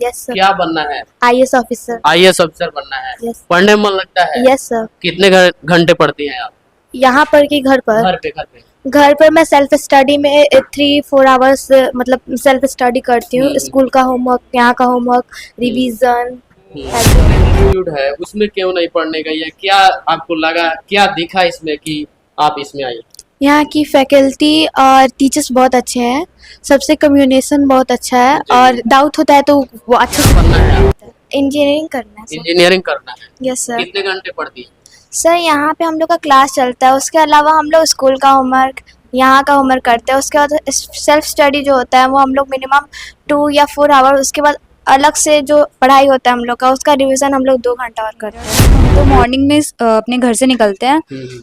Yes sir. क्या बनना है? IAS officer. आईएएस अफसर बनना है। यस। पढ़ने में मन लगता है? Yes sir. कितने घंटे पढ़ती हैं आप? यहाँ पर कि घर पर? घर पे। घर पर मैं सेल्फ स्टडी में 3-4 आवर्स मतलब सेल्फ स्टडी करती हूँ। स्कूल का होमवर्क, यहाँ का होमवर्क, रिवीजन। इंस्टीट्यूट है उसमें क्यों नहीं पढ़ने गई है? क्या आपको लगा, क्या दिखा इसमें कि आप इसमें आई? यहाँ की फैकल्टी और टीचर्स बहुत अच्छे हैं, सबसे कम्युनिकेशन बहुत अच्छा है और डाउट होता है तो वो अच्छे से बनना है आपको? इंजीनियरिंग करना है। इंजीनियरिंग करना है। Yes sir. कितने घंटे पढ़ती है? सर यहाँ पे हम लोग का क्लास चलता है, उसके अलावा हम लोग स्कूल का होमवर्क, यहाँ का होमवर्क करते हैं। उसके बाद सेल्फ स्टडी जो होता है वो हम लोग मिनिमम 2 या 4 आवर, उसके बाद अलग से जो पढ़ाई होता है हम लोग का उसका रिवीजन हम लोग 2 घंटा और करते हैं। तो मॉर्निंग में अपने घर से निकलते हैं,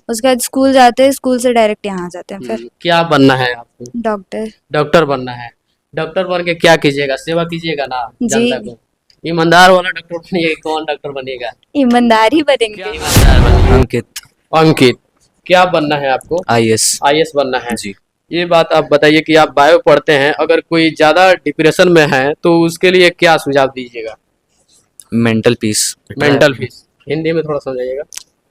उसके बाद स्कूल जाते हैं, स्कूल से डायरेक्ट यहाँ आ जाते हैं। फिर क्या बनना है आपको? डॉक्टर। डॉक्टर बनना है। डॉक्टर बन के क्या कीजिएगा? सेवा कीजिएगा ना जी। जनता को। ईमानदार वाला डॉक्टर बनिएगा। कौन डॉक्टर बनेगा? ईमानदार ही बनेंगे। ईमानदार बनेगा। अंकित। अंकित, क्या बनना है आपको? आईएएस। आईएएस बनना है जी। ये बात आप बताइए कि आप बायो पढ़ते हैं, अगर कोई ज्यादा डिप्रेशन में है तो उसके लिए क्या सुझाव दीजिएगा? Mental peace. Mental peace Hindi में थोड़ा समझाइएगा।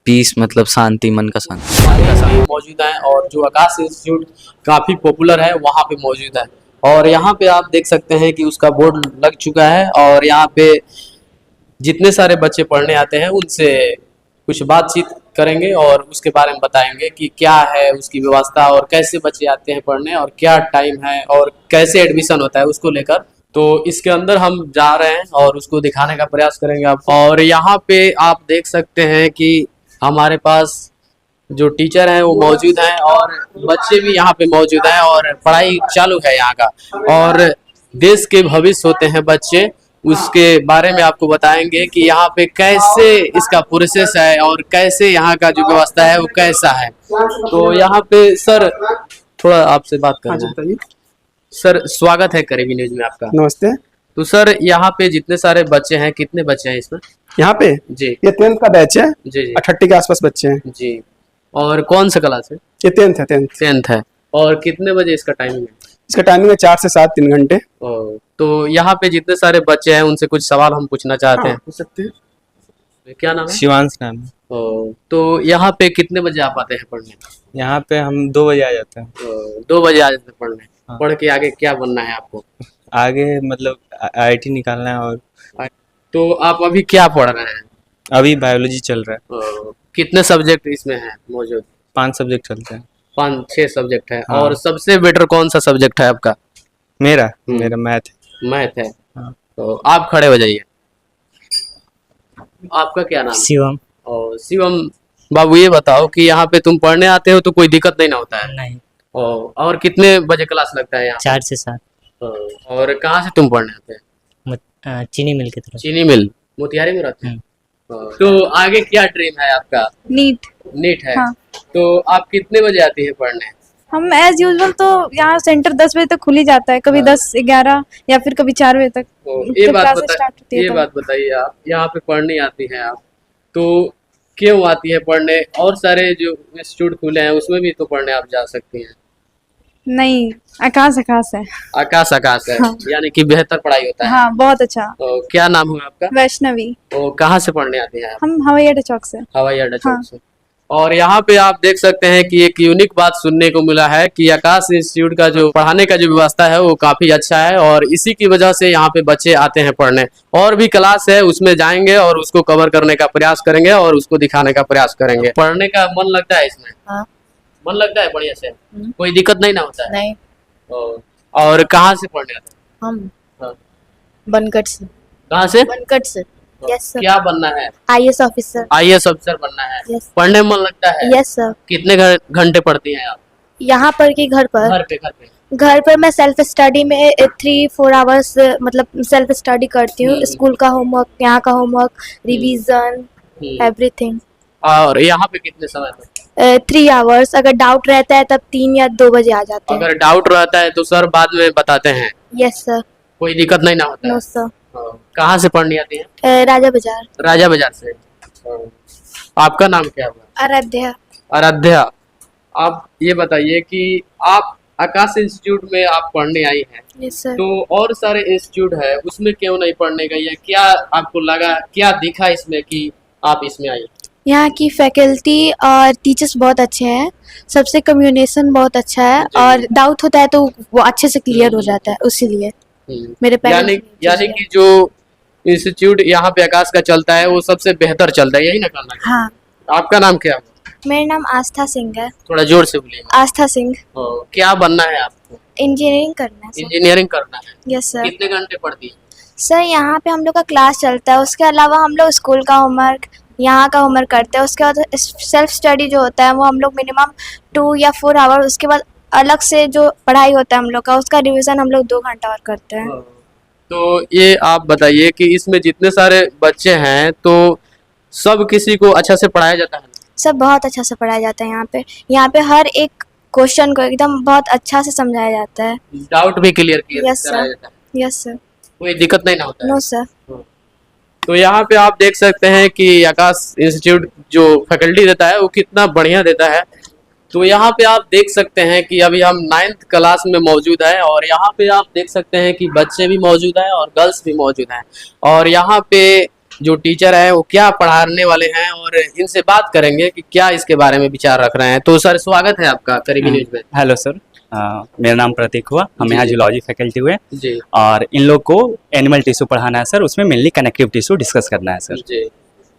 पीस मतलब शांति, मन का शांति। हमारे यहाँ सभी मौजूद हैं और जो आकाश इंस्टीट्यूट काफी पॉपुलर है वहाँ पे मौजूद है और यहाँ पे आप देख सकते हैं कि उसका बोर्ड लग चुका है और यहाँ पे जितने सारे बच्चे पढ़ने आते हैं उनसे कुछ बातचीत करेंगे और उसके बारे में बताएंगे कि क्या है उसकी व्यवस्था और कैसे बच्चे आते हैं पढ़ने और क्या टाइम है और कैसे एडमिशन होता है उसको लेकर। तो इसके अंदर हम जा रहे हैं और उसको दिखाने का प्रयास करेंगे आप। और यहाँ पे आप देख सकते हैं कि हमारे पास जो टीचर हैं वो मौजूद हैं और बच्चे भी यहाँ पे मौजूद हैं और पढ़ाई चालू है यहाँ का। और देश के भविष्य होते हैं बच्चे, उसके बारे में आपको बताएंगे कि यहाँ पे कैसे इसका प्रोसेस है और कैसे यहाँ का जो व्यवस्था है वो कैसा है। तो यहाँ पे सर थोड़ा आपसे बात करना है। सर स्वागत है करीबी न्यूज में आपका। नमस्ते। तो सर यहाँ पे जितने सारे बच्चे हैं, कितने बच्चे हैं इसमें? यहाँ पे जी ये 10th का बैच है। जी जी 30 के आसपास बच्चे हैं। जी। और कौन सा क्लास है? ये 10th है। 10th है। और कितने बजे इसका टाइमिंग है? इसका टाइमिंग है 4 से 7, 3 घंटे। तो यहाँ पे जितने सारे बच्चे हैं उनसे कुछ सवाल हम पूछना चाहते हैं। पूछ सकते हैं। क्या नाम है? शिवांश नाम है। तो यहाँ पे कितने बजे आप आते हैं पढ़ने? यहाँ पे हम 2 बजे आ जाते हैं। 2 बजे आ जाते हैं पढ़ने। हाँ। पढ़ के आगे क्या बनना है आपको? आगे मतलब आईआईटी निकालना है। और तो आप अभी क्या पढ़ रहे हैं? अभी बायोलॉजी चल रहा है। कितने सब्जेक्ट इसमें हैं मौजूद? 5 सब्जेक्ट चलते हैं। 5-6 सब्जेक्ट है। हाँ। और सबसे बेटर कौन सा सब्जेक्ट है आपका? मेरा मैथ है। मैथ है। हाँ। तो आप खड़े हो जाइए। आपका क्या नाम है? शिवम। और शिवम बाबू ये बताओ कि यहाँ पे तुम पढ़ने आते हो तो कोई दिक्कत नहीं ना होता है? नहीं। और कितने बजे क्लास लगता है यहाँ? 4 से 7। और कहाँ से तुम पढ़ने आते हैं? चीनी मिल की तरफ। चीनी मिल मोतिहारी में रहते हैं। तो आगे क्या ड्रीम है आपका? नीट है। हाँ। तो आप कितने बजे आती है पढ़ने? हम एज यूजुअल तो यहाँ सेंटर 10 बजे तक खुल ही जाता है, कभी 10-11 या फिर कभी 4 बजे तक। ये फिर बात क्लासेस बता स्टार्ट होती है ये तब। बात बताइए, आप यहाँ पे पढ़ने आती हैं आप तो क्यों आती है पढ़ने? और सारे जो इंस्टीट्यूट खुले हैं उसमें भी तो पढ़ने आप जा सकती हैं। नहीं, आकाश है। आकाश है। हाँ। यानी कि बेहतर पढ़ाई होता है। हाँ, बहुत अच्छा। तो क्या नाम हुआ आपका? वैष्णवी। तो कहाँ से पढ़ने आती हैं आप? हम हवाई अड्डा चौक से। हवाई अड्डा हाँ। चौक से। और यहाँ पे आप देख सकते हैं कि एक यूनिक बात सुनने को मिला है कि आकाश इंस्टीट्यूट का जो पढ़ाने का जो व्यवस्था है वो काफी अच्छा है और इसी की वजह से यहाँ पे बच्चे आते हैं पढ़ने। और भी क्लास है उसमें जाएंगे और उसको कवर करने का प्रयास करेंगे और उसको दिखाने का प्रयास करेंगे। पढ़ने का मन लगता है इसमें? हाँ। मन लगता है बढ़िया से? कोई दिक्कत नहीं ना होता है? नहीं। और कहाँ से पढ़ने आते हैं? हम हाँ। बनकट से। कहाँ से? बनकट से। Yes sir. क्या बनना है? IAS officer. आईएएस अफसर बनना है। यस। पढ़ने में मन लगता है? Yes sir. कितने घंटे पढ़ती हैं आप? यहाँ पर कि घर पर? घर पे। घर पर मैं सेल्फ स्टडी में 3-4 आवर्स मतलब सेल्फ स्टडी करती हूँ। स्कूल का होमवर्क, यहाँ का होमवर्क, रिवीजन, एवरीथिंग। और यहाँ पे कितने समय तक? 3 आवर्स। अगर डाउट रहता है तब 3 या 2 बजे आ जाते हैं। अगर डाउट रहता है तो सर बाद में बताते हैं? Yes sir. कोई दिक्कत नहीं ना होता है? No sir. कहाँ से पढ़नी आती है? राजा बाजार। राजा बाजार से। आपका नाम क्या हुआ? आराध्या। आराध्या। आप ये बताइए कि आप आकाश इंस्टीट्यूट में आप पढ़ने आई हैं, यस सर। तो और सारे इंस्टीट्यूट है उसमें क्यों नहीं पढ़ने गई है? क्या आपको लगा, क्या दिखा इसमें कि आप इसमें आई? यहाँ की फैकल्टी और टीचर्स बहुत अच्छे हैं, सबसे कम्युनिकेशन बहुत अच्छा है जी। और डाउट होता है तो वो अच्छे से क्लियर हो जाता है, उसीलिए मेरे यानी पेरेंट्स यानी कि जो इंस्टीट्यूट यहाँ पे आकाश का चलता है वो सबसे बेहतर चलता है, यही ना कहना है? हाँ। आपका नाम क्या है? मेरा नाम आस्था सिंह है। थोड़ा जोर से बोलिए। आस्था सिंह। क्या बनना है आपको? इंजीनियरिंग करना है सर। इंजीनियरिंग करना है। Yes sir. कितने घंटे पढ़ती है? सर यहाँ पे हम लोग का क्लास चलता है, उसके अलावा हम लोग स्कूल का होमवर्क, यहाँ का होमवर्क करते हैं। उसके बाद सेल्फ स्टडी जो होता है वो हम लोग मिनिमम 2 या 4 आवर, उसके बाद अलग से जो पढ़ाई होता है हम लोग का उसका रिवीजन हम लोग 2 घंटा और करते हैं। तो ये आप बताइए कि इसमें जितने सारे बच्चे हैं तो सब किसी को अच्छा से पढ़ाया जाता है? सब बहुत अच्छा से पढ़ाया जाता है यहाँ पे हर एक क्वेश्चन को एकदम बहुत अच्छा से समझाया जाता है। डाउट भी क्लियर यस कराया सर। जाता है? Yes sir. कोई दिक्कत नहीं ना होता है? No sir. तो यहाँ पे आप देख सकते हैं कि आकाश इंस्टीट्यूट जो फैकल्टी देता है वो कितना बढ़िया देता है। तो यहाँ पे आप देख सकते हैं कि अभी हम 9th क्लास में मौजूद है और यहाँ पे आप देख सकते हैं कि बच्चे भी मौजूद हैं और गर्ल्स भी मौजूद हैं और यहाँ पे जो टीचर है वो क्या पढ़ाने वाले हैं और इनसे बात करेंगे कि क्या इसके बारे में विचार रख रहे हैं। तो सर स्वागत है आपका करीबी न्यूज में। हेलो सर, मेरा नाम प्रतीक हुआ, हम जी, यहाँ जी। जूलॉजी फैकल्टी हुए जी और इन लोग को एनिमल टिश्यू पढ़ाना है सर, उसमें मेनली कनेक्टिव टिश्यू डिस्कस करना है सर। जी।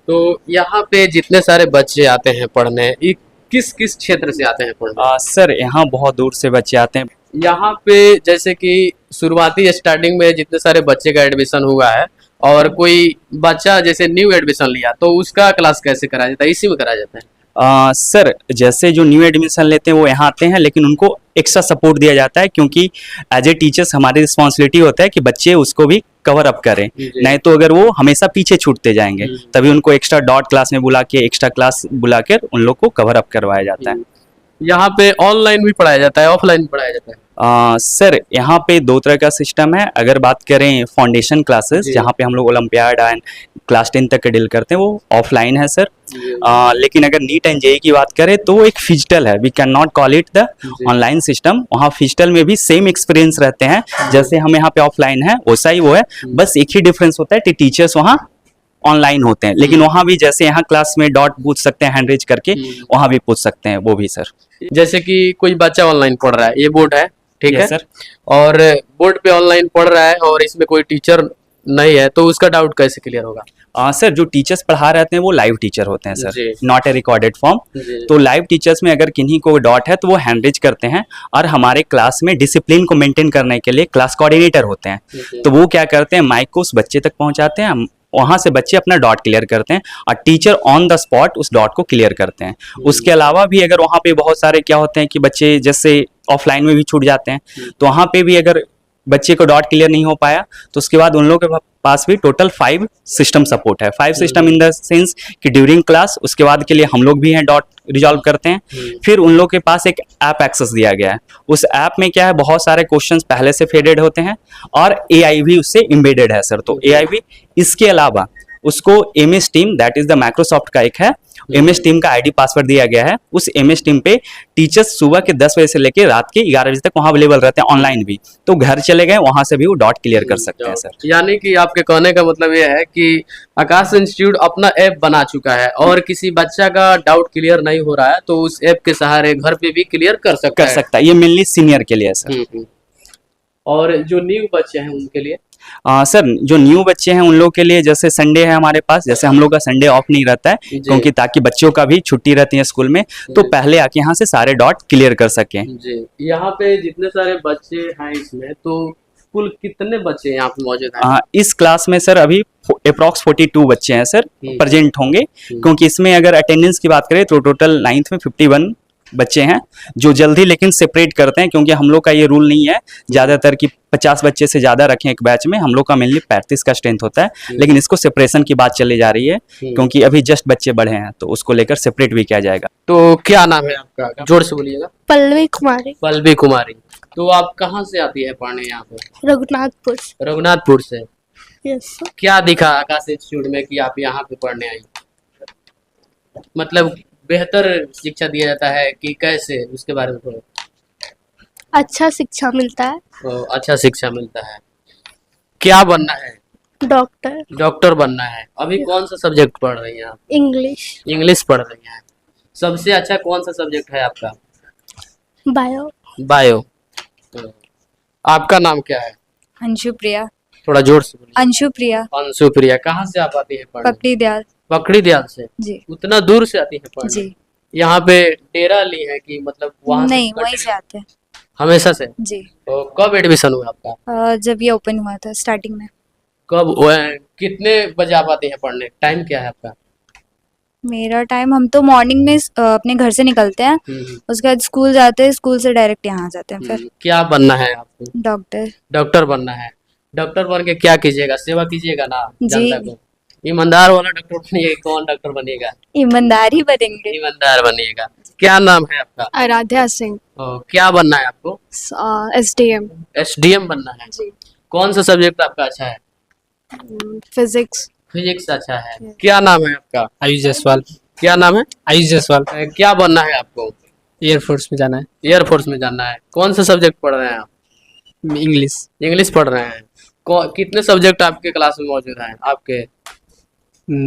तो यहाँ पे जितने सारे बच्चे आते हैं पढ़ने, ये किस किस क्षेत्र से आते हैं पढ़ने? सर यहाँ बहुत दूर से बच्चे आते हैं। यहाँ पे जैसे कि शुरुआती स्टार्टिंग में जितने सारे बच्चे का एडमिशन हुआ है और कोई बच्चा जैसे न्यू एडमिशन लिया तो उसका क्लास कैसे कराया जाता है? इसी में कराया जाता है? सर जैसे जो न्यू एडमिशन लेते हैं वो यहाँ आते हैं, लेकिन उनको एक्स्ट्रा सपोर्ट दिया जाता है क्योंकि एज ए टीचर्स हमारी रिस्पॉन्सिबिलिटी होता है कि बच्चे उसको भी कवर अप करें, जी। नहीं तो अगर वो हमेशा पीछे छूटते जाएंगे, तभी उनको एक्स्ट्रा डॉट क्लास में बुला के एक्स्ट्रा क्लास बुलाकर उन लोग को कवर अप करवाया जाता है। यहाँ पे ऑनलाइन भी पढ़ाया जाता है, ऑफलाइन भी पढ़ाया जाता है? सर यहाँ पे 2 तरह का सिस्टम है। अगर बात करें फाउंडेशन क्लासेस जी। जहाँ पे हम लोग ओलंपियाड एंड क्लास 10 तक के डील करते हैं वो ऑफलाइन है सर। लेकिन अगर नीट एंड जेईई की बात करें तो वो एक फिजिकल है, we can not call it the G. Online system. वहाँ फिजिकल में भी सेम एक्सपीरियंस रहते हैं जैसे हम यहाँ पे ऑफलाइन है वैसा ही वो है, बस एक ही डिफरेंस होता है कि टीचर्स वहाँ ऑनलाइन होते हैं, लेकिन वहाँ भी जैसे यहाँ क्लास में डॉट पूछ सकते हैं हैंड रेज करके, वहाँ भी पूछ सकते हैं वो भी सर। जैसे कि कोई बच्चा ऑनलाइन पढ़ रहा है, ये बोर्ड है, ठीक है Yes, सर। और बोर्ड पे ऑनलाइन पढ़ रहा है और इसमें कोई टीचर नहीं है तो उसका डाउट कैसे क्लियर होगा? सर जो टीचर्स पढ़ा रहते हैं वो लाइव टीचर होते हैं जी। Sir, not a recorded form. जी। तो लाइव टीचर्स में अगर किन्हीं को डॉट है तो वो हैंड रेज करते हैं और हमारे क्लास में डिसिप्लिन को मेंटेन करने के लिए क्लास कोऑर्डिनेटर होते हैं, जी। तो वो क्या करते हैं माइक को उस बच्चे तक पहुंचाते हैं, वहां से बच्चे अपना डॉट क्लियर करते हैं और टीचर ऑन द स्पॉट उस डॉट को क्लियर करते हैं। उसके अलावा भी अगर वहां पे बहुत सारे क्या होते हैं कि बच्चे जैसे ऑफलाइन में भी छूट जाते हैं, तो वहां पे भी अगर बच्चे को डॉट क्लियर नहीं हो पाया तो उसके बाद उन लोगों के पास भी टोटल 5 सिस्टम सपोर्ट है। 5 सिस्टम इन द सेंस कि ड्यूरिंग क्लास, उसके बाद के लिए हम लोग भी हैं डॉट रिजॉल्व करते हैं, फिर उन लोग के पास एक ऐप एक्सेस दिया गया है। उस ऐप में क्या है, बहुत सारे क्वेश्चंस पहले से फेडेड होते हैं और एआई भी उससे एम्बेडेड है सर। तो एआई भी, इसके अलावा उसको MS team, that is the Microsoft का एक है, MS टीम का आईडी पासवर्ड दिया गया है। उस MS टीम पे टीचर्स सुबह के 10 बजे से लेकर रात के 11 बजे तक वहां अवेलेबल रहते हैं ऑनलाइन भी, तो घर चले गए वहां से भी वो डॉट क्लियर कर सकते हैं सर। यानी कि आपके कहने का मतलब ये है कि आकाश इंस्टीट्यूट अपना ऐप बना चुका है और किसी बच्चा का डाउट क्लियर नहीं हो रहा है तो उस ऐप के सहारे घर पे भी क्लियर कर सकता है। ये मेनली सीनियर के लिए है सर। और जो न्यू बच्चे हैं उनके लिए? सर जो न्यू बच्चे हैं उन लोग के लिए जैसे संडे है हमारे पास, जैसे हम लोग का संडे ऑफ नहीं रहता है क्योंकि ताकि बच्चों का भी छुट्टी रहती है स्कूल में, तो पहले आके यहाँ से सारे डॉट क्लियर कर सकें। जी। यहाँ पे जितने सारे बच्चे हैं इसमें तो कुल कितने बच्चे यहाँ पे मौजूद हैं? इस क्लास में सर अभी अप्रॉक्स 42 बच्चे हैं सर प्रेजेंट होंगे, क्योंकि इसमें अगर अटेंडेंस की बात करें तो टोटल 9th में 51 बच्चे हैं जो जल्दी लेकिन सेपरेट करते हैं, क्योंकि हम लोग का ये रूल नहीं है ज्यादातर कि 50 बच्चे से ज्यादा रखें एक बैच में। हम लोग का मेनली 35 का स्ट्रेंथ होता है, लेकिन इसको सेपरेशन की बात चली जा रही है क्योंकि अभी जस्ट बच्चे बढ़े हैं तो उसको लेकर सेपरेट भी किया जाएगा। तो क्या नाम है आपका? जोर से बोलिएगा। पल्लवी कुमारी। पल्लवी कुमारी। तो आप कहाँ से आती है पढ़ने यहाँ पे? रघुनाथपुर। रघुनाथपुर से। यस। क्या दिखा आकाश इंस्टीट्यूट में कि आप यहाँ पे पढ़ने आई? मतलब बेहतर शिक्षा दिया जाता है कि कैसे, उसके बारे में थोड़ा। अच्छा शिक्षा मिलता है। तो अच्छा शिक्षा मिलता है। क्या बनना है? डॉक्टर। डॉक्टर बनना है। अभी कौन सा सब्जेक्ट पढ़ रही हैं आप? इंग्लिश। इंग्लिश पढ़ रही हैं। सबसे अच्छा कौन सा सब्जेक्ट है आपका? बायो। बायो। तो आपका नाम क्या है? अंशु प्रिया। थोड़ा जोर से बोलिए। अंशु प्रिया। अंशु प्रिया। कहाँ से आप आती है पढ़ने? पकड़ी दयाल। पकड़ी दयाल से। जी उतना दूर से आती है पढ़ने? जी। यहाँ पे डेरा ली है कि मतलब वहाँ से नहीं, वहीं continue- से आते हैं। हमेशा से? जी। तो कब एडमिशन हुआ आपका? जब ये ओपन हुआ था स्टार्टिंग में। कब कितने बजे आप आती है पढ़ने? टाइम क्या है आपका? मेरा टाइम, हम तो मॉर्निंग में अपने घर से निकलते हैं, उसके बाद स्कूल जाते हैं, स्कूल से डायरेक्ट यहाँ आ जाते हैं फिर। क्या बनना है आपको? डॉक्टर। डॉक्टर बनना है। डॉक्टर बन के क्या कीजिएगा? सेवा कीजिएगा ना जी। जनता को। ईमानदार वाला डॉक्टर बनिएगा। कौन डॉक्टर बनिएगा? ईमानदार ही बनेंगे। ईमानदार बनिएगा। क्या नाम है आपका? आराध्या सिंह। क्या बनना है आपको? SDM। एसडीएम बनना है। जी। कौन सा सब्जेक्ट आपका अच्छा है? फिजिक्स। फिजिक्स अच्छा है। क्या नाम है आपका? आयुष जायसवाल। क्या नाम है? आयुष जायसवाल। क्या बनना है आपको? एयरफोर्स में जाना है। एयरफोर्स में जाना है। कौन सा सब्जेक्ट पढ़ रहे हैं आप? इंग्लिश। इंग्लिश पढ़ रहे हैं। कितने सब्जेक्ट आपके क्लास में मौजूद हैं आपके?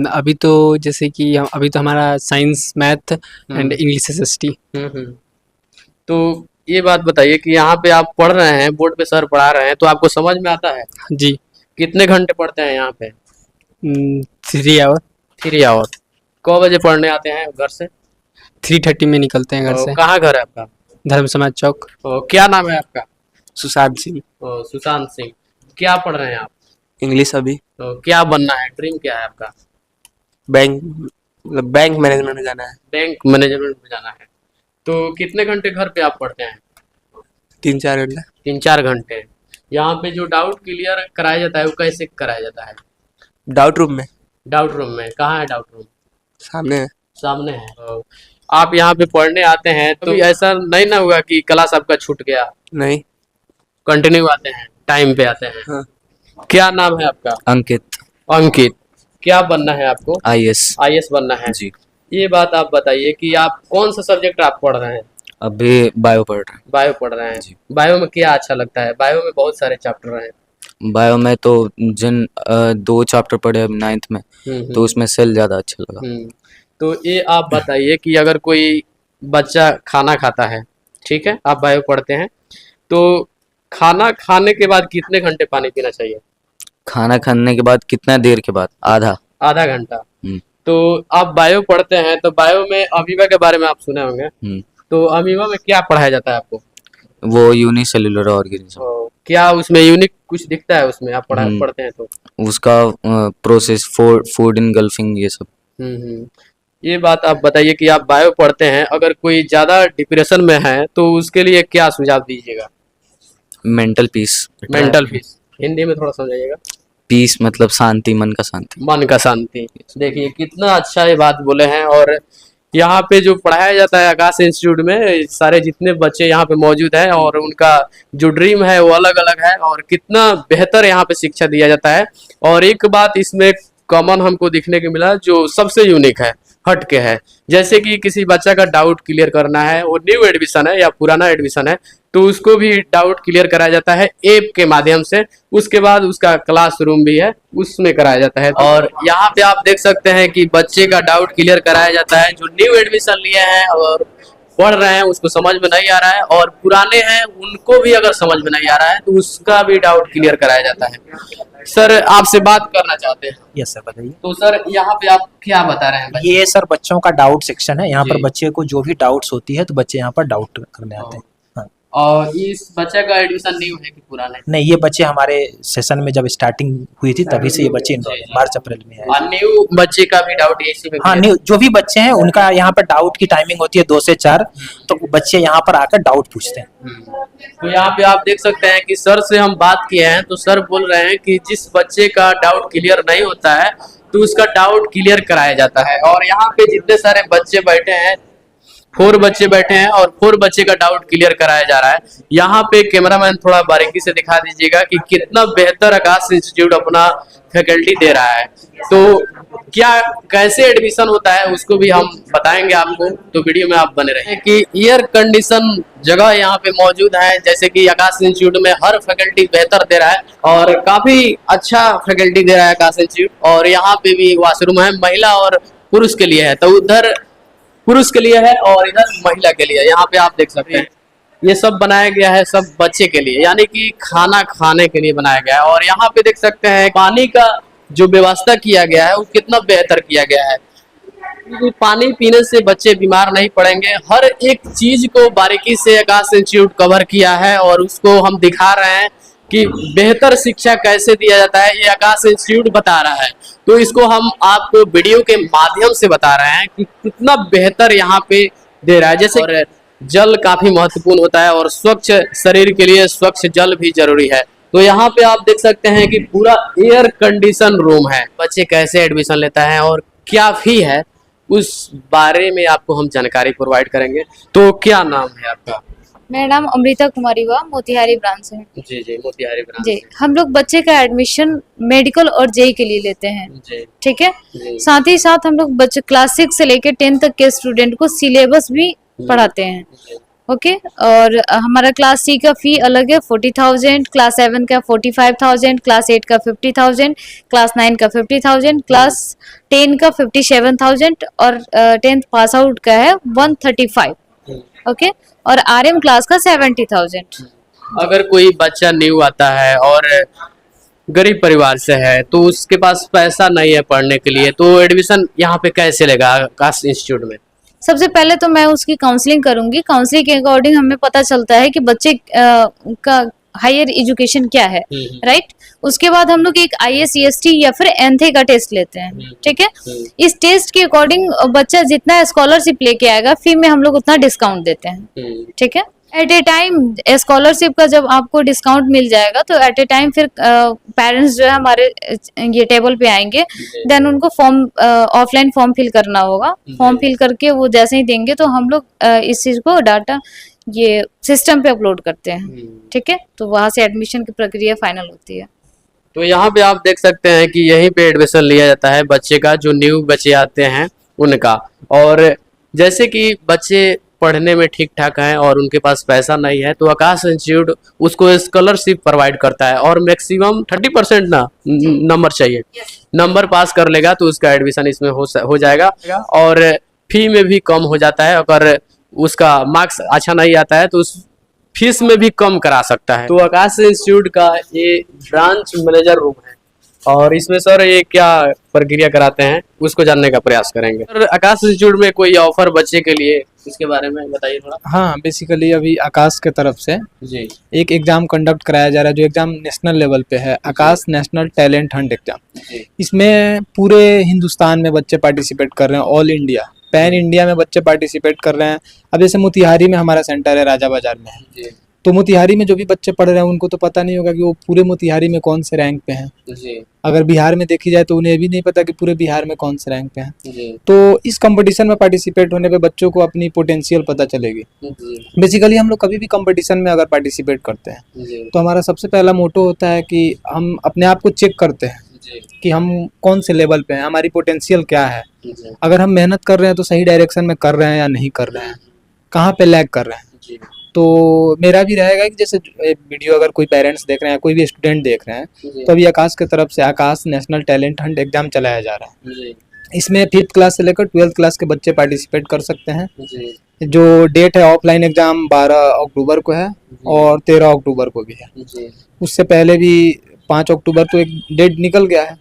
अभी तो जैसे कि अभी तो हमारा science, math and English SST। तो ये बात बताइए कि यहाँ पे आप पढ़ रहे हैं, बोर्ड पे सर पढ़ा रहे हैं, तो आपको समझ में आता है? जी। कितने घंटे पढ़ते हैं यहाँ पे? 3 आवर। 3 आवर। क बजे पढ़ने आते हैं घर से? 3:30 में निकलते हैं घर से। कहाँ घर है आपका? धर्म समाज चौक। क्या नाम है आपका? सुशांत सिंह। सुशांत सिंह। क्या पढ़ रहे हैं आप? इंग्लिश अभी। क्या बनना है? ड्रीम क्या है आपका? बैंक मैनेजमेंट में जाना है। बैंक मैनेजमेंट में जाना है। तो कितने घंटे घर पे आप पढ़ते हैं? 3-4 घंटे। 3-4 घंटे। यहाँ पे जो डाउट क्लियर कराया जाता है वो कैसे कराया जाता है? डाउट रूम में। डाउट रूम में। कहाँ है डाउट रूम? सामने है। सामने है। आप यहाँ पे पढ़ने आते हैं तो ऐसा नहीं ना हुआ कि क्लास आपका छूट गया? नहीं। कंटिन्यू आते हैं, टाइम पे आते हैं। हाँ। क्या नाम है आपका? अंकित। अंकित। क्या बनना है आपको? IAS। IAS बनना है। जी। ये बात आप बताइए कि आप कौन सा सब्जेक्ट आप पढ़ रहे हैं? अभी बायो पढ़ रहे बायो पढ़ रहे हैं। जी। बायो में क्या अच्छा लगता है? बायो में बहुत सारे चैप्टर हैं। हैं। बायो में तो जिन 2 चैप्टर पढ़े अब 9th में, तो उसमें सेल ज़्यादा अच्छा लगा। तो ये आप बताइए कि अगर कोई बच्चा खाना खाता है, ठीक है, आप बायो पढ़ते हैं, तो खाना खाने के बाद कितने घंटे पानी पीना चाहिए? खाना खाने के बाद कितना देर के बाद? आधा घंटा। तो आप बायो पढ़ते हैं तो बायो में अमीबा के बारे में आप सुने होंगे। तो अमीबा में क्या पढ़ाया जाता है आपको? वो यूनिसेल्युलर ऑर्गेनिज्म। क्या उसमें यूनिक कुछ दिखता है उसमें आप पढ़ते हैं तो? उसका प्रोसेस, फूड इनगल्फिंग, ये सब। ये बात आप बताइए कि आप बायो पढ़ते हैं, अगर कोई ज़्यादा डिप्रेशन में है तो उसके लिए क्या सुझाव दीजिएगा? Mental peace. Mental peace Hindi में थोड़ा समझाइएगा। पीस मतलब शांति, मन का शांति। मन का शांति। देखिए कितना अच्छा ये बात बोले हैं। और यहाँ पे जो पढ़ाया जाता है आकाश इंस्टीट्यूट में, सारे जितने बच्चे यहाँ पे मौजूद हैं और उनका जो ड्रीम है वो अलग अलग है, और कितना बेहतर यहाँ पे शिक्षा दिया जाता है। और एक बात इसमें कॉमन हमको दिखने को मिला जो सबसे यूनिक है, हट के है। जैसे कि किसी बच्चा का डाउट क्लियर करना है, वो न्यू एडमिशन है या पुराना एडमिशन है, तो उसको भी डाउट क्लियर कराया जाता है ऐप के माध्यम से। उसके बाद उसका क्लासरूम भी है, उसमें कराया जाता है। और यहाँ पे आप देख सकते हैं कि बच्चे का डाउट क्लियर कराया जाता है। जो न्यू एडमिशन लिए हैं और पढ़ रहे हैं उसको समझ में नहीं आ रहा है, और पुराने हैं उनको भी अगर समझ में नहीं आ रहा है तो उसका भी डाउट क्लियर कराया जाता है। सर आपसे बात करना चाहते हैं। यस सर, बताइए। तो सर यहाँ पे आप क्या बता रहे हैं? ये सर बच्चों का डाउट सेक्शन है। यहाँ जी। पर बच्चे को जो भी डाउट्स होती है तो बच्चे यहाँ पर डाउट करने आते हैं। हाँ। और इस बच्चे का एडमिशन न्यू है कि पुराना है? नहीं, ये बच्चे हमारे सेशन में जब स्टार्टिंग हुई थी तभी से ये बच्चे इनरोल हैं, मार्च अप्रैल में है। और न्यू बच्चे का भी डाउट इसी में? हाँ, न्यू जो भी बच्चे हैं उनका यहाँ पर डाउट की टाइमिंग होती है 2 से 4, तो बच्चे यहाँ पर आकर डाउट पूछते हैं। तो यहाँ पे आप देख सकते हैं कि सर से हम बात किए हैं तो सर बोल रहे हैं कि जिस बच्चे का डाउट क्लियर नहीं होता है तो उसका डाउट क्लियर कराया जाता है। और यहाँ पे जितने सारे बच्चे बैठे हैं, 4 बच्चे बैठे हैं और 4 बच्चे का डाउट क्लियर कराया जा रहा है। यहाँ पे कैमरामैन थोड़ा बारीकी से दिखा दीजिएगा कि कितना बेहतर आकाश इंस्टीट्यूट अपना फैकल्टी दे रहा है। तो क्या कैसे एडमिशन होता है उसको भी हम बताएंगे आपको, तो वीडियो में आप बने रहें। कि एयर कंडीशन जगह यहाँ पे मौजूद है, जैसे कि आकाश इंस्टीट्यूट में हर फैकल्टी बेहतर दे रहा है और काफी अच्छा फैकल्टी दे रहा है आकाश इंस्टीट्यूट। और यहाँ पे भी वॉशरूम है, महिला और पुरुष के लिए है, तो उधर पुरुष के लिए है और इधर महिला के लिए। यहाँ पे आप देख सकते हैं ये सब बनाया गया है सब बच्चे के लिए, यानी कि खाना खाने के लिए बनाया गया है। और यहाँ पे देख सकते हैं पानी का जो व्यवस्था किया गया है वो कितना बेहतर किया गया है, क्योंकि पानी पीने से बच्चे बीमार नहीं पड़ेंगे। हर एक चीज को बारीकी से आकाश इंस्टीट्यूट कवर किया है और उसको हम दिखा रहे हैं कि बेहतर शिक्षा कैसे दिया जाता है, ये आकाश इंस्टीट्यूट बता रहा है। तो इसको हम आपको वीडियो के माध्यम से बता रहे हैं कि कितना बेहतर यहाँ पे दे रहा है। जैसे और जल काफी महत्वपूर्ण होता है और स्वच्छ शरीर के लिए स्वच्छ जल भी जरूरी है। तो यहाँ पे आप देख सकते हैं कि पूरा एयर कंडीशन रूम है। बच्चे कैसे एडमिशन लेता है और क्या फी है उस बारे में आपको हम जानकारी प्रोवाइड करेंगे। तो क्या नाम है आपका? मेरा नाम अमृता कुमारी हुआ, मोतिहारी ब्रांच से है। जी जी, मोतिहारी ब्रांच जी, से। हम लोग बच्चे का एडमिशन मेडिकल और जेई के लिए लेते हैं। जी ठीक है, जी। साथ ही साथ हम लोग बच्चे क्लास 6 से लेकर 10 तक के स्टूडेंट को सिलेबस भी पढ़ाते हैं। ओके, और हमारा क्लास सी का फी अलग है 40,000, क्लास 7 का 45,000, क्लास 8 का 50,000, क्लास 9 का 50,000, क्लास 10 का 57,000 और 10th पास आउट का है 135। ओके, और आरएम क्लास का 70,000। अगर कोई बच्चा न्यू आता है और गरीब परिवार से है तो उसके पास पैसा नहीं है पढ़ने के लिए, तो एडमिशन यहाँ पे कैसे लेगा आकाश इंस्टीट्यूट में? सबसे पहले तो मैं उसकी काउंसलिंग करूंगी। काउंसलिंग के अकॉर्डिंग हमें पता चलता है कि बच्चे का हायर एजुकेशन क्या है, राइट। उसके बाद हम लोग एक IACST या फिर एंथे का टेस्ट लेते हैं। ठीक है, इस टेस्ट के अकॉर्डिंग बच्चा जितना स्कॉलरशिप लेके आएगा फी में हम लोग उतना डिस्काउंट देते हैं। ठीक है, एट ए टाइम स्कॉलरशिप का जब आपको डिस्काउंट मिल जाएगा तो एट ए टाइम फिर पेरेंट्स जो है हमारे ये टेबल पे आएंगे, देन उनको फॉर्म ऑफलाइन फॉर्म फिल करना होगा। फॉर्म फिल करके वो जैसे ही देंगे तो हम लोग इस चीज को डाटा ये सिस्टम पे अपलोड करते हैं। ठीक है, तो वहां से एडमिशन की प्रक्रिया फाइनल होती है। तो यहाँ पे आप देख सकते हैं कि यहीं पे एडमिशन लिया जाता है बच्चे का, जो न्यू बच्चे आते हैं उनका। और जैसे कि बच्चे पढ़ने में ठीक ठाक हैं और उनके पास पैसा नहीं है तो आकाश इंस्टीट्यूट उसको स्कॉलरशिप प्रोवाइड करता है और मैक्सिमम 30% ना नंबर चाहिए, नंबर पास कर लेगा तो उसका एडमिशन इसमें हो जाएगा। और फी में भी कम हो जाता है, अगर उसका मार्क्स अच्छा नहीं आता है तो उस फीस में भी कम करा सकता है। तो आकाश इंस्टीट्यूट का ये ब्रांच मैनेजर रूम है और इसमें सर ये क्या प्रक्रिया कराते हैं उसको जानने का प्रयास करेंगे। सर आकाश इंस्टीट्यूट में कोई ऑफर बच्चे के लिए, इसके बारे में बताइए थोड़ा। हाँ, बेसिकली अभी आकाश के तरफ से जी एक एग्जाम कंडक्ट कराया जा रहा है जो एग्जाम नेशनल लेवल पे है, आकाश नेशनल टैलेंट हंट एग्जाम। इसमें पूरे हिंदुस्तान में बच्चे पार्टिसिपेट कर रहे हैं, ऑल इंडिया पैन इंडिया में बच्चे पार्टिसिपेट कर रहे हैं। अब जैसे मोतिहारी में हमारा सेंटर है, राजा बाजार में है, तो मोतिहारी में जो भी बच्चे पढ़ रहे हैं उनको तो पता नहीं होगा कि वो पूरे मोतिहारी में कौन से रैंक पे हैं। अगर बिहार में देखी जाए तो उन्हें भी नहीं पता कि पूरे बिहार में कौन से रैंक पे हैं। तो इस कंपटीशन में पार्टिसिपेट होने पे बच्चों को अपनी पोटेंशियल पता चलेगी। बेसिकली हम लोग कभी भी कंपटीशन में अगर पार्टिसिपेट करते हैं तो हमारा सबसे पहला मोटो होता है कि हम अपने आप को चेक करते हैं कि हम कौन से लेवल पे हैं, हमारी पोटेंशियल क्या है। अगर हम मेहनत कर रहे हैं तो सही डायरेक्शन में कर रहे हैं या नहीं कर रहे हैं, कहाँ पे लैग कर रहे हैं। तो मेरा भी रहेगा कि जैसे वीडियो अगर कोई पेरेंट्स देख रहे हैं, कोई भी स्टूडेंट देख रहे हैं, तो अभी आकाश की तरफ से आकाश नेशनल टैलेंट हंट एग्जाम चलाया जा रहा है। इसमें 5th क्लास से लेकर 12th क्लास के बच्चे पार्टिसिपेट कर सकते हैं। जो डेट है ऑफलाइन एग्जाम 12 अक्टूबर को है और 13 अक्टूबर को भी है। उससे पहले भी 5 अक्टूबर तो एक डेट निकल गया है,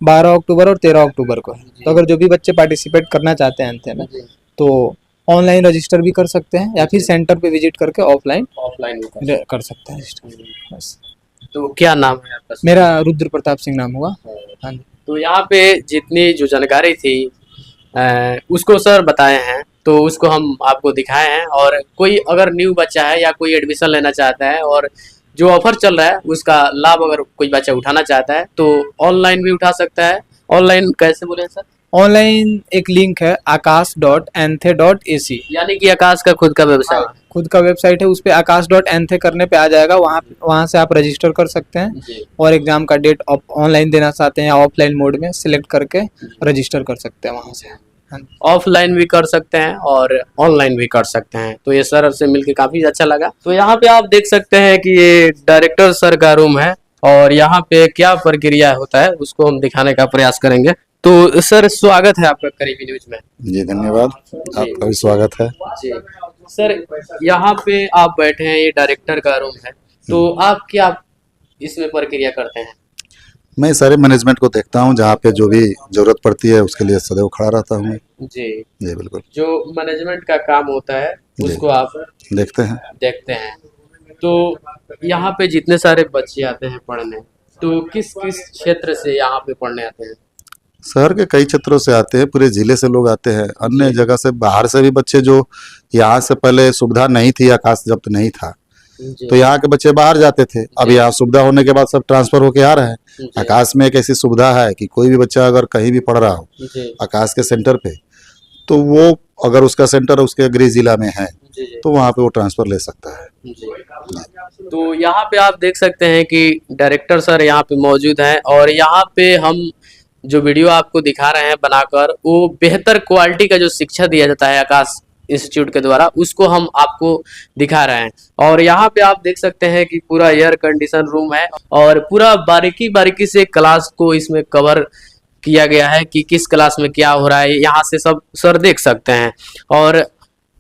12 अक्टूबर और 13 अक्टूबर को है। तो अगर जो भी बच्चे पार्टिसिपेट करना चाहते हैं अंत में तो ऑनलाइन रजिस्टर भी कर सकते हैं या फिर सेंटर पे विजिट करके ऑफलाइन कर सकते हैं रजिस्टर। बस। तो क्या नाम है आपका? मेरा रुद्र प्रताप सिंह नाम हुआ। हाँ जी। तो यहाँ पे जितनी जो जानकारी थी उसको सर बताए हैं, तो उसको हम आपको दिखाए हैं। और कोई अगर न्यू बच्चा है या कोई एडमिशन लेना चाहता है और जो ऑफर चल रहा है उसका लाभ अगर कोई बच्चा उठाना चाहता है तो ऑनलाइन भी उठा सकता है। ऑनलाइन कैसे बोले सर? ऑनलाइन एक लिंक है आकाश.anthe.ac, यानी कि आकाश का खुद का व्यवसाय। खुद का वेबसाइट है, उस पे आकाश.nthe करने पे आ जाएगा, वहाँ से आप रजिस्टर कर सकते हैं जी और एग्जाम का डेट ऑनलाइन देना चाहते हैं या ऑफलाइन मोड में सिलेक्ट करके रजिस्टर कर सकते हैं वहाँ से। हाँ। ऑफलाइन भी कर सकते हैं और ऑनलाइन भी कर सकते हैं। तो ये सर से मिलके काफी अच्छा लगा। तो यहाँ पे आप देख सकते हैं कि ये डायरेक्टर सर का रूम है और यहाँ पे क्या प्रक्रिया होता है उसको हम दिखाने का प्रयास करेंगे। तो सर स्वागत है आपका करीबी न्यूज में। जी धन्यवाद, आपका भी स्वागत है। जी सर, यहाँ पे आप बैठे हैं, ये डायरेक्टर का रूम है, तो आप क्या इसमें प्रक्रिया करते हैं? मैं सारे मैनेजमेंट को देखता हूँ, जहाँ पे जो भी जरूरत पड़ती है उसके लिए सदैव खड़ा रहता हूँ मैं। जी जी बिल्कुल, जो मैनेजमेंट का काम होता है उसको आप देखते हैं। तो यहाँ पे जितने सारे बच्चे आते हैं पढ़ने, तो किस किस क्षेत्र से यहाँ पे पढ़ने आते हैं? शहर के कई क्षेत्रों से आते हैं, पूरे जिले से लोग आते हैं, अन्य जगह से, बाहर से भी बच्चे जो यहाँ से पहले सुविधा नहीं थी, आकाश जब नहीं था तो यहाँ के बच्चे बाहर जाते थे। अब यहाँ सुविधा होने के बाद सब ट्रांसफर होके आ रहे हैं। आकाश में एक ऐसी सुविधा है कि कोई भी बच्चा अगर कहीं भी पढ़ रहा हो आकाश के सेंटर पे, तो वो अगर उसका सेंटर उसके गृह जिला में है तो वहाँ पे वो ट्रांसफर ले सकता है। तो यहाँ पे आप देख सकते हैं कि डायरेक्टर सर यहाँ पे मौजूद हैं और यहाँ पे हम जो वीडियो आपको दिखा रहे हैं बनाकर, वो बेहतर क्वालिटी का जो शिक्षा दिया जाता है आकाश इंस्टीट्यूट के द्वारा, उसको हम आपको दिखा रहे हैं। और यहाँ पे आप देख सकते हैं कि पूरा एयर कंडीशन रूम है और पूरा बारीकी बारीकी से क्लास को इसमें कवर किया गया है कि किस क्लास में क्या हो रहा है, यहाँ से सब सर देख सकते हैं। और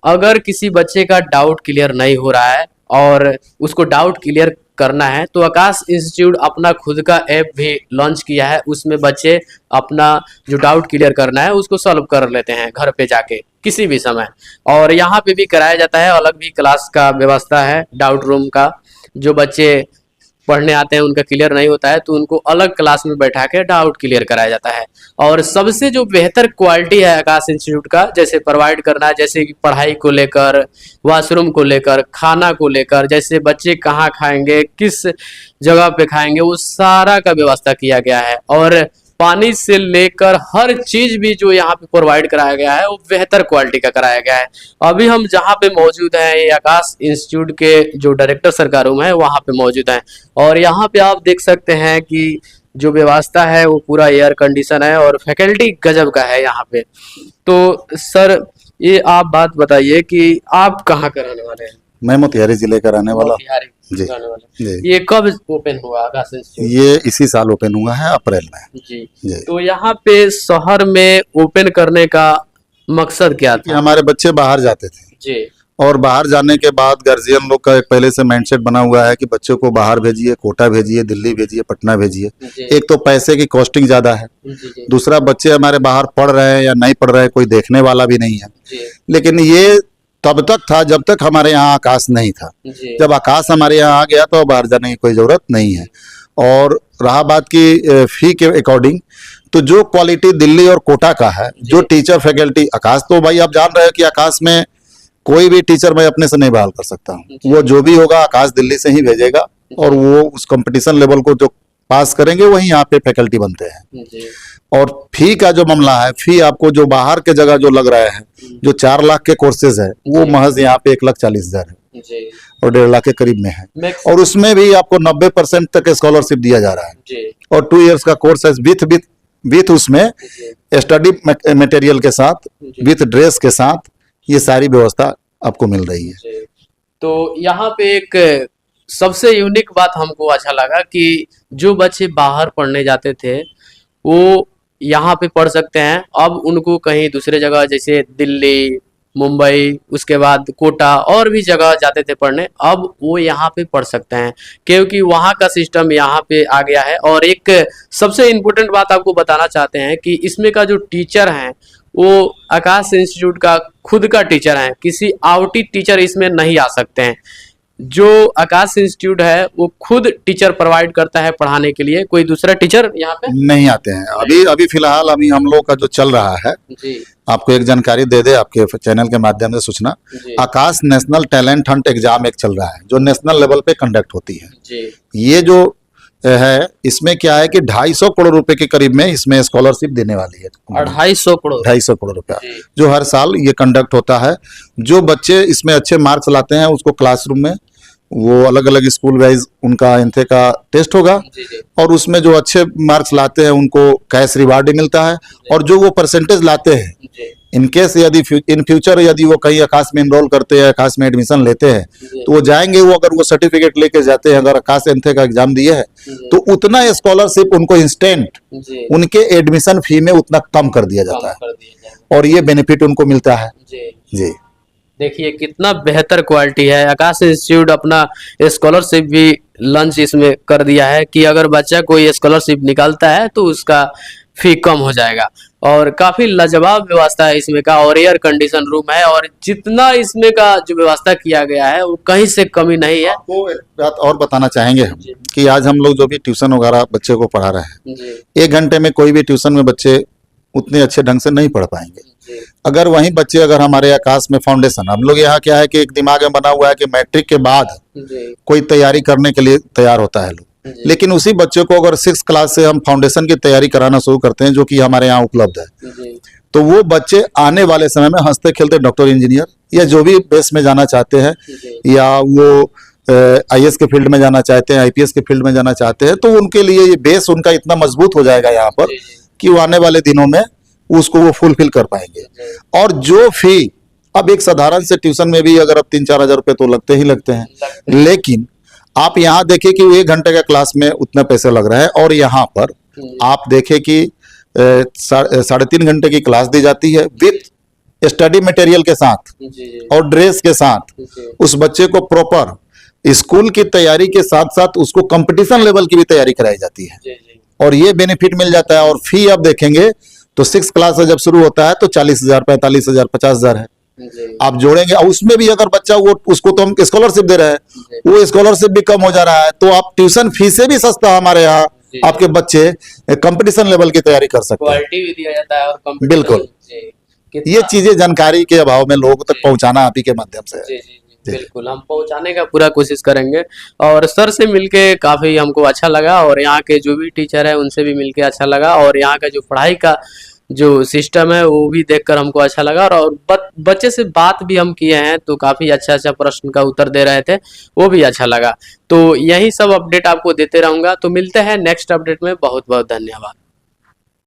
अगर किसी बच्चे का डाउट क्लियर नहीं हो रहा है और उसको डाउट क्लियर करना है तो आकाश इंस्टीट्यूट अपना खुद का ऐप भी लॉन्च किया है, उसमें बच्चे अपना जो डाउट क्लियर करना है उसको सॉल्व कर लेते हैं घर पे जाके किसी भी समय। और यहाँ पे भी कराया जाता है, अलग भी क्लास का व्यवस्था है डाउट रूम का। जो बच्चे पढ़ने आते हैं उनका क्लियर नहीं होता है तो उनको अलग क्लास में बैठा के डाउट क्लियर कराया जाता है। और सबसे जो बेहतर क्वालिटी है आकाश इंस्टीट्यूट का, जैसे प्रोवाइड करना है, जैसे कि पढ़ाई को लेकर, वॉशरूम को लेकर, खाना को लेकर, जैसे बच्चे कहाँ खाएंगे, किस जगह पे खाएंगे, वो सारा का व्यवस्था किया गया है। और पानी से लेकर हर चीज भी जो यहाँ पे प्रोवाइड कराया गया है वो बेहतर क्वालिटी का कराया गया है। अभी हम जहाँ पे मौजूद हैं, ये आकाश इंस्टीट्यूट के जो डायरेक्टर सर का रूम है वहाँ पे मौजूद हैं और यहाँ पे आप देख सकते हैं कि जो व्यवस्था है वो पूरा एयर कंडीशन है और फैकल्टी गजब का है यहाँ पे। तो सर ये आप बात बताइए कि आप कहाँ के रहने वाले हैं? मैं मोतिहारी जिले का रहने वाला हूँ। जी जी। ये कब ओपन हुआ आकाश इंस्टीट्यूट? ये इसी साल ओपन हुआ है, अप्रैल में। जी। तो यहाँ पे शहर में ओपन करने का मकसद क्या था? हमारे बच्चे बाहर जाते थे जी, और बाहर जाने के बाद गार्जियन लोग का एक पहले से माइंडसेट बना हुआ है कि बच्चों को बाहर भेजिए, कोटा भेजिए, दिल्ली भेजिए, पटना भेजिए। एक तो पैसे की कॉस्टिंग ज्यादा है, दूसरा बच्चे हमारे बाहर पढ़ रहे हैं या नहीं पढ़ रहे हैं कोई देखने वाला भी नहीं है। लेकिन ये तब तक था जब तक हमारे यहाँ आकाश नहीं था। जब आकाश हमारे यहाँ आ गया तो बाहर जाने की कोई जरूरत नहीं है। और रहा बात की फी के अकॉर्डिंग, तो जो क्वालिटी दिल्ली और कोटा का है, जो टीचर फैकल्टी, आकाश तो भाई आप जान रहे हो कि आकाश में कोई भी टीचर मैं अपने से नहीं बहाल कर सकता हूँ। वो जो भी होगा आकाश दिल्ली से ही भेजेगा और वो उस कंपटीशन लेवल को जो पास करेंगे वही यहाँ पे फैकल्टी बनते हैं। और फी का जो मामला है, फी आपको जो बाहर के जगह जो लग रहा है, जो 4 लाख के कोर्सेज है वो महज यहाँ पे 1,40,000 है और 1.5 लाख के करीब में है। और उसमें भी आपको 90% तक स्कॉलरशिप दिया जा रहा है और 2 इयर्स का कोर्स है विथ उसमें स्टडी मटेरियल के साथ, विथ ड्रेस के साथ, ये सारी व्यवस्था आपको मिल रही है। तो यहाँ पे एक सबसे यूनिक बात हमको अच्छा लगा कि जो बच्चे बाहर पढ़ने जाते थे वो यहाँ पे पढ़ सकते हैं। अब उनको कहीं दूसरे जगह जैसे दिल्ली, मुंबई, उसके बाद कोटा और भी जगह जाते थे पढ़ने, अब वो यहाँ पे पढ़ सकते हैं क्योंकि वहाँ का सिस्टम यहाँ पे आ गया है। और एक सबसे इम्पोर्टेंट बात आपको बताना चाहते हैं कि इसमें का जो टीचर हैं वो आकाश इंस्टीट्यूट का खुद का टीचर है, किसी आउटी टीचर इसमें नहीं आ सकते हैं। जो आकाश इंस्टीट्यूट है वो खुद टीचर प्रोवाइड करता है पढ़ाने के लिए, कोई दूसरा टीचर यहाँ पे नहीं आते हैं। अभी फिलहाल हम लोग का जो चल रहा है, आपको एक जानकारी दे दे आपके चैनल के माध्यम से सूचना, आकाश नेशनल टैलेंट हंट एग्जाम एक चल रहा है जो नेशनल लेवल पे कंडक्ट होती है। ये जो है, इसमें क्या है कि 250 करोड़ रुपए के करीब में इसमें स्कॉलरशिप देने वाली है। 250 करोड़ 250 करोड़ रुपया जी। जो हर साल ये कंडक्ट होता है। जो बच्चे इसमें अच्छे मार्क्स लाते हैं उसको क्लासरूम में वो अलग अलग स्कूल वाइज उनका एंथे का टेस्ट होगा, जी जी और उसमें जो अच्छे मार्क्स लाते हैं उनको कैश रिवार्ड मिलता है। और जो वो परसेंटेज लाते हैं, जी इनकेस यदि इन फ्यूचर यदि वो कहीं आकाश में इनरोल करते हैं, आकाश में एडमिशन लेते हैं, जी तो वो जाएंगे, वो अगर वो सर्टिफिकेट लेके जाते हैं, अगर आकाश एंथे का एग्जाम दिए है, जी तो उतना स्कॉलरशिप उनको इंस्टेंट जी उनके एडमिशन फी में उतना कम कर दिया कम जाता है, कर दिया जाएगा। और ये बेनिफिट उनको मिलता है। जी जी देखिए कितना बेहतर क्वालिटी है। आकाश इंस्टीट्यूट अपना स्कॉलरशिप भी लॉन्च इसमें कर दिया है कि अगर बच्चा कोई स्कॉलरशिप निकालता है तो उसका फी कम हो जाएगा। और काफी लाजवाब व्यवस्था है इसमें का, और एयर कंडीशन रूम है, और जितना इसमें का जो व्यवस्था किया गया है वो कहीं से कमी नहीं है। आपको एक बात और बताना चाहेंगे हम जी। कि आज हम लोग जो भी ट्यूशन वगैरह बच्चे को पढ़ा रहे हैं, जी 1 घंटे में कोई भी ट्यूशन में बच्चे उतने अच्छे ढंग से नहीं पढ़ पाएंगे। जी अगर वहीं बच्चे अगर हमारे आकाश में फाउंडेशन, हम लोग यहाँ क्या है कि एक दिमाग में बना हुआ है कि मैट्रिक के बाद जी कोई तैयारी करने के लिए तैयार होता है लोग, जी लेकिन उसी बच्चे को अगर 6 क्लास से हम फाउंडेशन की तैयारी कराना शुरू करते हैं, जो कि हमारे यहाँ उपलब्ध है, जी तो वो बच्चे आने वाले समय में हंसते खेलते डॉक्टर, इंजीनियर या जो भी बेस में जाना चाहते हैं, जी या वो आईएएस के फील्ड में जाना चाहते हैं, आईपीएस के फील्ड में जाना चाहते हैं, तो उनके लिए ये बेस उनका इतना मजबूत हो जाएगा यहाँ पर जी जी कि वो आने वाले दिनों में उसको वो फुलफिल कर पाएंगे। जी और जो फी अब एक साधारण से ट्यूशन में भी अगर अब 3-4 हजार रुपए तो लगते ही लगते हैं, लगते हैं। लेकिन आप यहाँ देखिए कि 1 घंटे का क्लास में उतने पैसे लग रहे हैं, और यहाँ पर आप देखें कि 3.5 घंटे की क्लास दी जाती है विथ स्टडी मटेरियल के साथ जी जी और ड्रेस के साथ। जी उस बच्चे को प्रॉपर स्कूल की तैयारी के साथ साथ उसको कंपटीशन लेवल की भी तैयारी कराई जाती है, जी जी और ये बेनिफिट मिल जाता है। और फी आप देखेंगे तो 6 क्लास से जब शुरू होता है तो 40,000, 45,000, 50,000 है। जी आप जोड़ेंगे, और उसमें भी अगर बच्चा वो उसको तो हम स्कॉलरशिप दे रहे हैं, वो स्कॉलरशिप भी कम हो जा रहा है, तो आप ट्यूशन फीस से भी सस्ता हमारे यहाँ जी। आपके बच्चे कंपटीशन लेवल की तैयारी कर सकते हैं। क्वालिटी भी दिया जाता है और competition- बिल्कुल। जी ये कितना- चीजें जानकारी के अभाव में लोगों तक पहुंचाना आप ही के माध्यम से है। जी जी जी बिल्कुल हम पहुंचाने का पूरा कोशिश करेंगे। और सर से मिलके काफी हमको अच्छा लगा, और यहाँ के जो भी टीचर है उनसे भी मिलके अच्छा लगा, और यहाँ का जो पढ़ाई का जो सिस्टम है वो भी देखकर हमको अच्छा लगा। और बच्चे से बात भी हम किए हैं तो काफी अच्छा अच्छा प्रश्न का उत्तर दे रहे थे, वो भी अच्छा लगा। तो यही सब अपडेट आपको देते रहूंगा। तो मिलते हैं नेक्स्ट अपडेट में। बहुत बहुत धन्यवाद।